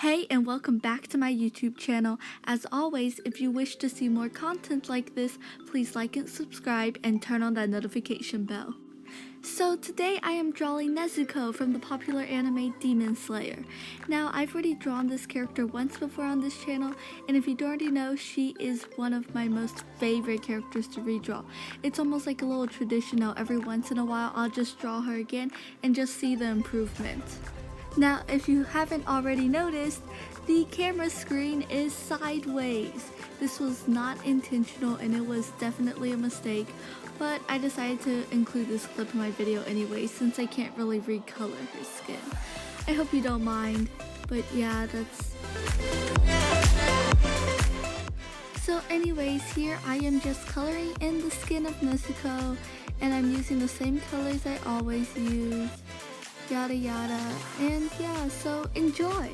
Hey and welcome back to my YouTube channel. As always, if you wish to see more content like this, please like and subscribe and turn on that notification bell. So today I am drawing Nezuko from the popular anime Demon Slayer. Now I've already drawn this character once before on this channel, and if you don't already know, she is one of my most favorite characters to redraw. It's almost like a little tradition now. Every once in a while I'll just draw her again and just see the improvement. Now if you haven't already noticed, the camera screen is sideways. This was not intentional and it was definitely a mistake, but I decided to include this clip in my video anyway since I can't really recolor her skin. I hope you don't mind, but yeah, that's... So anyways, here I am just coloring in the skin of Nezuko, and I'm using the same colors I always use, yada yada, and yeah, so enjoy!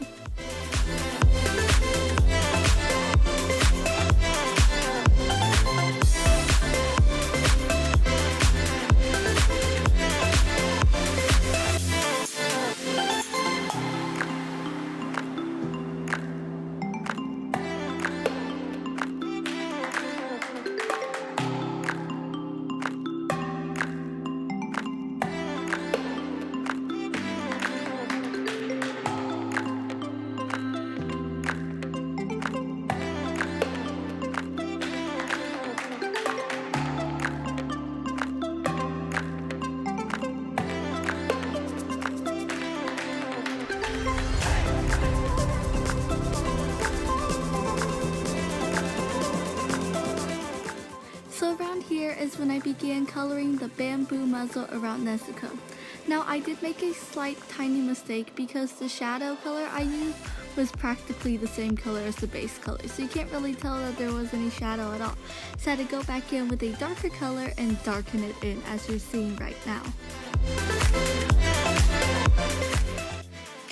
So around here is when I began coloring the bamboo muzzle around Nezuko. Now I did make a slight tiny mistake because the shadow color I used was practically the same color as the base color, so you can't really tell that there was any shadow at all. So I had to go back in with a darker color and darken it in, as you're seeing right now.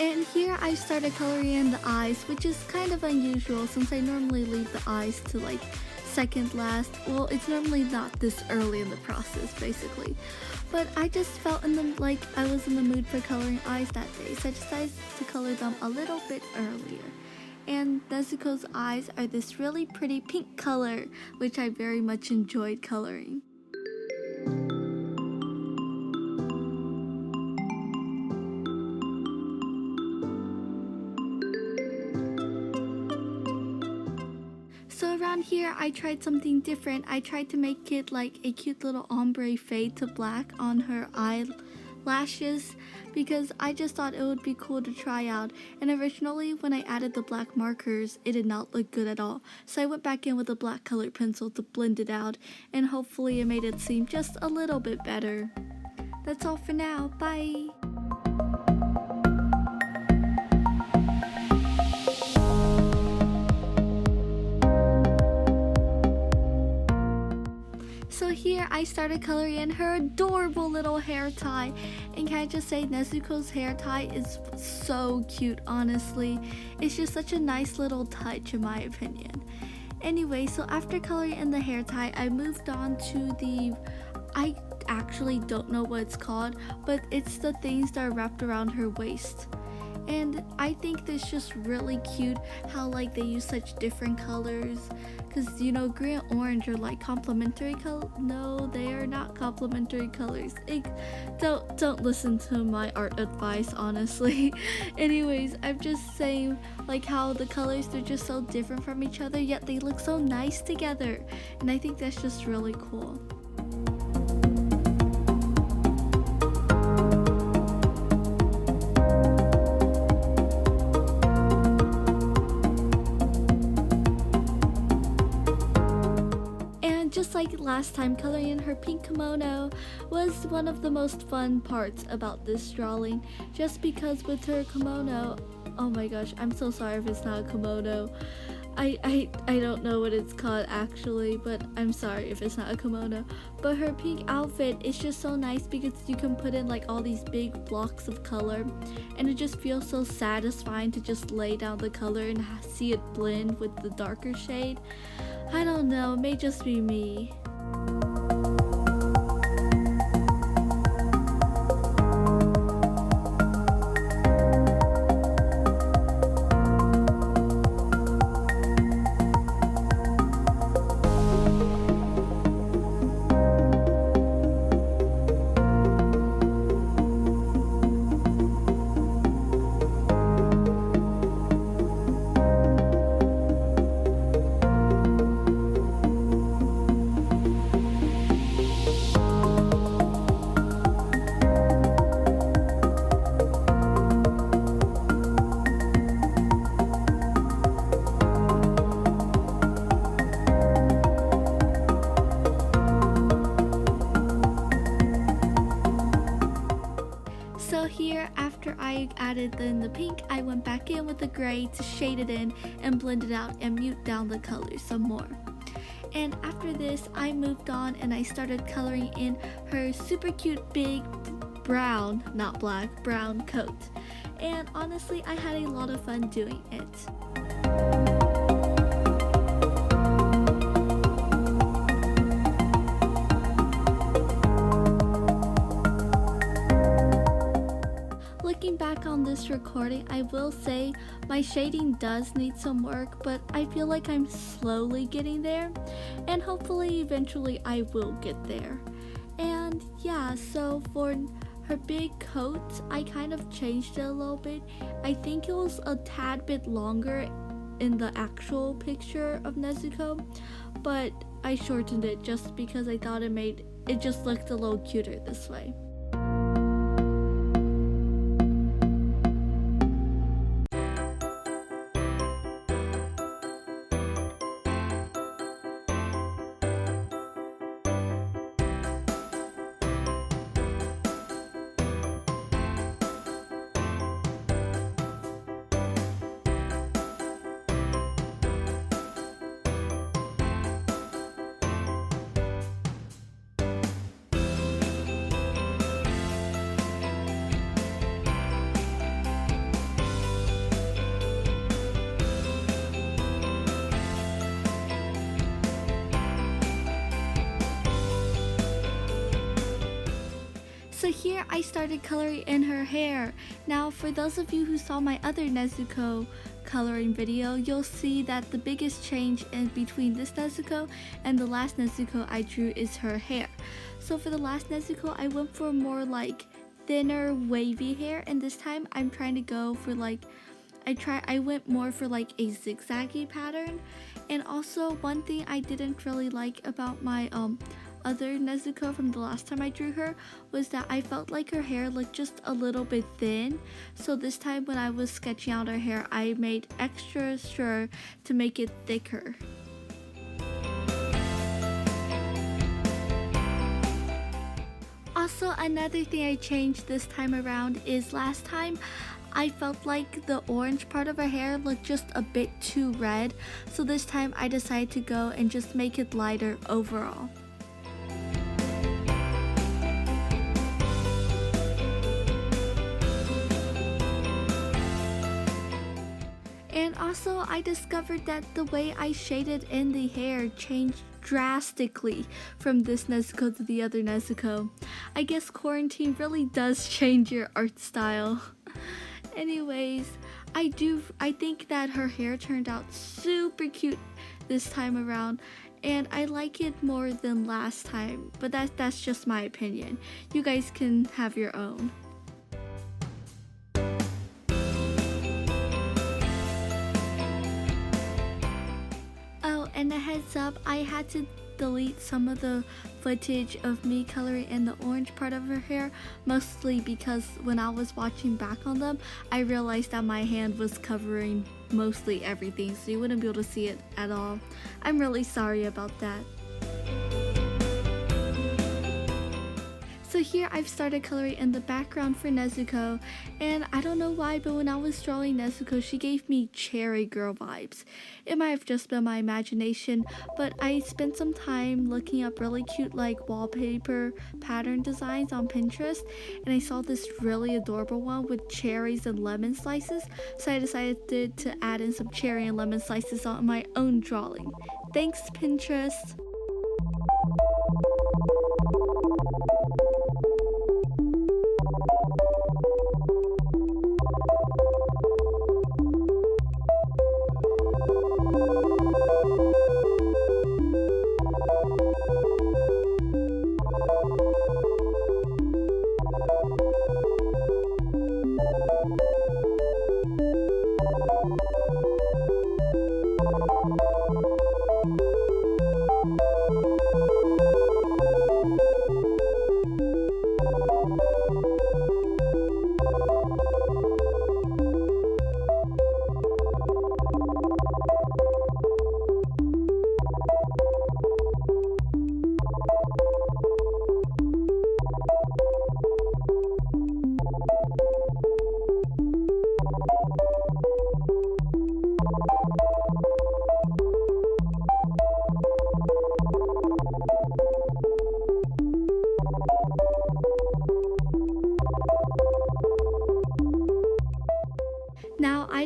And here I started coloring in the eyes, which is kind of unusual since I normally leave the eyes to like second last. Well, it's normally not this early in the process basically, but I just felt like I was in the mood for coloring eyes that day, so I decided to color them a little bit earlier. And Nezuko's eyes are this really pretty pink color, which I very much enjoyed coloring. So around here I tried something different. I tried to make it like a cute little ombre fade to black on her eyelashes because I just thought it would be cool to try out, and originally when I added the black markers it did not look good at all, so I went back in with a black colored pencil to blend it out, and hopefully it made it seem just a little bit better. That's all for now, bye! So here I started coloring in her adorable little hair tie, and can I just say Nezuko's hair tie is so cute, honestly. It's just such a nice little touch in my opinion. Anyway, so after coloring in the hair tie, I moved on to the, I actually don't know what it's called, but it's the things that are wrapped around her waist. And I think that's just really cute how like they use such different colors, because you know green and orange are like complementary color. No, they are not complementary colors. Don't listen to my art advice, honestly. Anyways, I'm just saying like how the colors, they're just so different from each other, yet they look so nice together, and I think that's just really cool. Just like last time, coloring in her pink kimono was one of the most fun parts about this drawing, just because with her kimono, oh my gosh, I'm so sorry if it's not a kimono. I don't know what it's called actually, but I'm sorry if it's not a kimono. But her pink outfit is just so nice because you can put in like all these big blocks of color, and it just feels so satisfying to just lay down the color and see it blend with the darker shade. I don't know, it may just be me. after I added in the pink, I went back in with the gray to shade it in and blend it out and mute down the colors some more. And after this, I moved on and I started coloring in her super cute big brown, not black, brown coat. And honestly, I had a lot of fun doing it. Looking back on this recording, I will say my shading does need some work, but I feel like I'm slowly getting there, and hopefully eventually I will get there. And yeah, so for her big coat, I kind of changed it a little bit. I think it was a tad bit longer in the actual picture of Nezuko, but I shortened it just because I thought it just looked a little cuter this way. So here I started coloring in her hair. Now for those of you who saw my other Nezuko coloring video, you'll see that the biggest change in between this Nezuko and the last Nezuko I drew is her hair. So for the last Nezuko, I went for more like thinner wavy hair, and this time I'm trying to go for like I went more for like a zigzaggy pattern. And also one thing I didn't really like about my other Nezuko from the last time I drew her was that I felt like her hair looked just a little bit thin. So this time when I was sketching out her hair, I made extra sure to make it thicker. Also, another thing I changed this time around is last time I felt like the orange part of her hair looked just a bit too red. So this time I decided to go and just make it lighter overall. And also I discovered that the way I shaded in the hair changed drastically from this Nezuko to the other Nezuko. I guess quarantine really does change your art style. Anyways, I think that her hair turned out super cute this time around, and I like it more than last time, but that's just my opinion. You guys can have your own. Oh, and a heads up, I had to delete some of the footage of me coloring in the orange part of her hair, mostly because when I was watching back on them, I realized that my hand was covering mostly everything, so you wouldn't be able to see it at all. I'm really sorry about that. So here I've started coloring in the background for Nezuko, and I don't know why, but when I was drawing Nezuko, she gave me cherry girl vibes. It might have just been my imagination, but I spent some time looking up really cute like wallpaper pattern designs on Pinterest, and I saw this really adorable one with cherries and lemon slices, so I decided to add in some cherry and lemon slices on my own drawing. Thanks, Pinterest!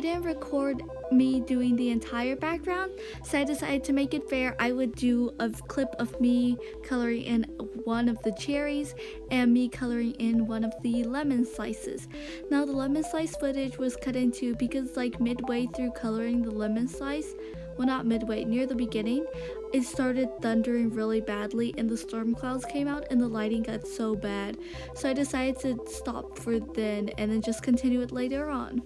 didn't record me doing the entire background, so I decided to make it fair. I would do a clip of me coloring in one of the cherries and me coloring in one of the lemon slices. Now the lemon slice footage was cut into because like midway through coloring the lemon slice, well not midway, near the beginning, it started thundering really badly and the storm clouds came out and the lighting got so bad. So I decided to stop for then and then just continue it later on.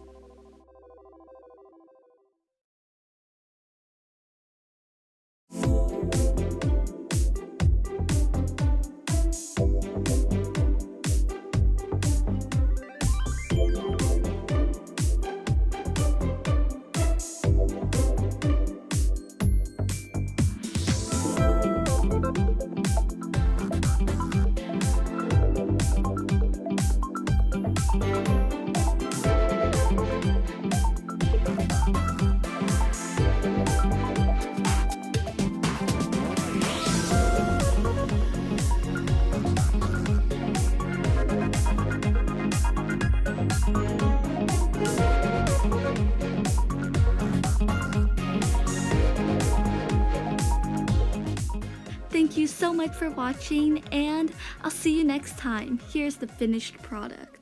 Thank you so much for watching, and I'll see you next time. Here's the finished product.